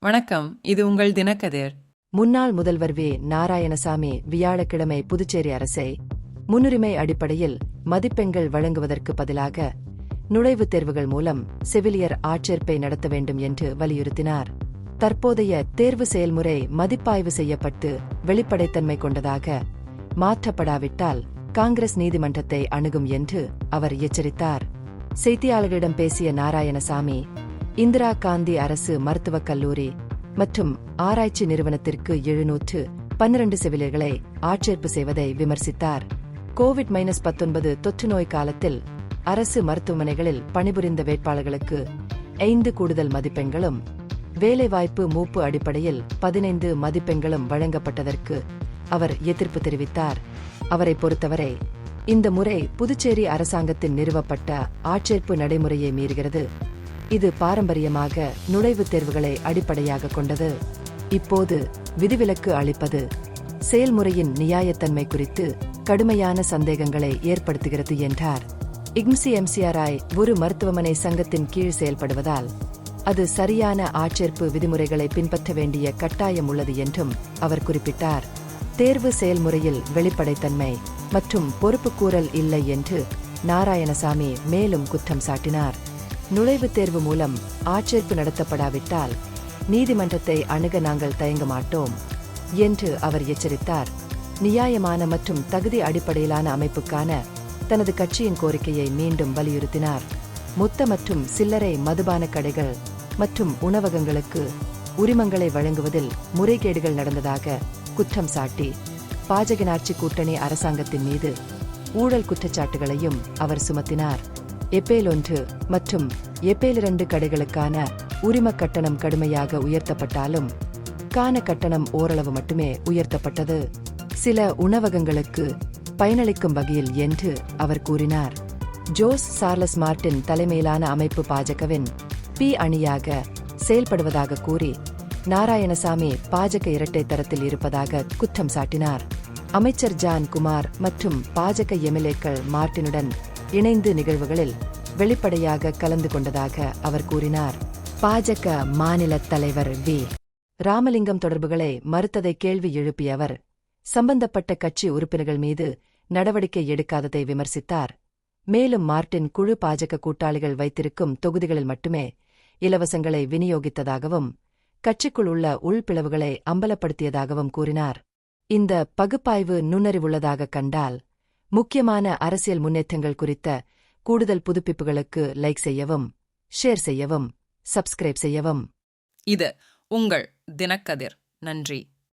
வணக்கம், இது உங்கள் தினக்கதிர். முன்னாள் முதல்வர் வி. நாராயணசாமி வியாழக்கிழமை புதுச்சேரி அரசை முன்னுரிமை அடிப்படையில் மதிப்பெண்கள் வழங்குவதற்கு பதிலாக நுழைவுத் தேர்வுகள் மூலம் செவிலியர் ஆட்சேர்ப்பை நடத்த வேண்டும் என்று வலியுறுத்தினார். தற்போதைய தேர்வு செயல்முறை மதிப்பாய்வு செய்யப்பட்டு வெளிப்படைத்தன்மை கொண்டதாக மாற்றப்படாவிட்டால் காங்கிரஸ் நீதிமன்றத்தை அணுகும் என்று அவர் எச்சரித்தார். செய்தியாளர்களிடம் பேசிய நாராயணசாமி, இந்திரா காந்தி அரசு மருத்துவக் கல்லூரி மற்றும் ஆராய்ச்சி நிறுவனத்திற்கு 712 செவிலியர்களை ஆட்சேர்ப்பு செய்வதை விமர்சித்தார். கோவிட்-19 தொற்றுநோய் காலத்தில் அரசு மருத்துவமனைகளில் பணிபுரிந்த வேட்பாளர்களுக்கு 5 கூடுதல் மதிப்பெண்களும் வேலைவாய்ப்பு மூப்பு அடிப்படையில் 15 மதிப்பெண்களும் வழங்கப்பட்டதற்கு அவர் எதிர்ப்பு தெரிவித்தார். அவரை பொறுத்தவரை இந்த முறை புதுச்சேரி அரசாங்கத்தின் நிறுவப்பட்ட ஆட்சேர்ப்பு நடைமுறையை மீறுகிறது. இது பாரம்பரியமாக நுழைவுத் தேர்வுகளை அடிப்படையாக கொண்டது. இப்போது விதிவிலக்கு அளிப்பது செயல்முறையின் நியாயத்தன்மை குறித்து கடுமையான சந்தேகங்களை ஏற்படுத்துகிறது என்றார். IGMCMCRI ஒரு மருத்துவமனை சங்கத்தின் கீழ் செயல்படுவதால் அது சரியான ஆட்சேர்ப்பு விதிமுறைகளை பின்பற்ற வேண்டிய கட்டாயம் உள்ளது என்றும் அவர் குறிப்பிட்டார். தேர்வு செயல்முறையில் வெளிப்படைத்தன்மை மற்றும் பொறுப்புக்கூறல் இல்லை என்று நாராயணசாமி மேலும் குற்றம் சாட்டினார். நுழைவுத் தேர்வு மூலம் ஆட்சேர்ப்பு நடத்தப்படாவிட்டால் நீதிமன்றத்தை அணுக நாங்கள் தயங்க மாட்டோம் என்று அவர் எச்சரித்தார். நியாயமான மற்றும் தகுதி அடிப்படையிலான அமைப்புக்கான தனது கட்சியின் கோரிக்கையை மீண்டும் வலியுறுத்தினார். மொத்த மற்றும் சில்லறை மதுபான கடைகள் மற்றும் உணவகங்களுக்கு உரிமங்களை வழங்குவதில் முறைகேடுகள் நடந்ததாக குற்றம் சாட்டி பாஜக கூட்டணி அரசாங்கத்தின் மீது ஊழல் குற்றச்சாட்டுகளையும் அவர் சுமத்தினார். ஏப்ரல் 1 மற்றும் ஏப்ரல் 2 கடைகளுக்கான உரிம கட்டணம் கடுமையாக உயர்த்தப்பட்டாலும் கான கட்டணம் ஓரளவு மட்டுமே உயர்த்தப்பட்டது. சில உணவகங்களுக்கு பயனளிக்கும் வகையில் என்று அவர் கூறினார். ஜோஸ் சார்லஸ் மார்டின் தலைமையிலான அமைப்பு பாஜகவின் பி அணியாக செயல்படுவதாக கூறி நாராயணசாமி பாஜக இரட்டை தரத்தில் இருப்பதாக குற்றம் சாட்டினார். அமைச்சர் ஜான் குமார் மற்றும் பாஜக எம்எல்ஏக்கள் மார்டினுடன் இணைந்து நிகழ்வுகளில் வெளிப்படையாக கலந்து கொண்டதாக அவர் கூறினார். பாஜக மாநில தலைவர் வி. ராமலிங்கம் தொடர்புகளை மறுத்ததை கேள்வி எழுப்பிய அவர் சம்பந்தப்பட்ட கட்சி உறுப்பினர்கள் மீது நடவடிக்கை எடுக்காததை விமர்சித்தார். மேலும் மார்டின் குழு பாஜக கூட்டாளிகள் வைத்திருக்கும் தொகுதிகளில் மட்டுமே இலவசங்களை விநியோகித்ததாகவும் கட்சிக்குள் உள்ள உள்பிளவுகளை அம்பலப்படுத்தியதாகவும் கூறினார். இந்த பகுப்பாய்வு நுண்ணறிவுள்ளதாக கண்டால் முக்கியமான அரசியல் முன்னேற்றங்கள் குறித்த கூடுதல் புதுப்பிப்புகளுக்கு லைக் செய்யவும், ஷேர் செய்யவும், சப்ஸ்கிரைப் செய்யவும். இது உங்கள் தினக்கதிர். நன்றி.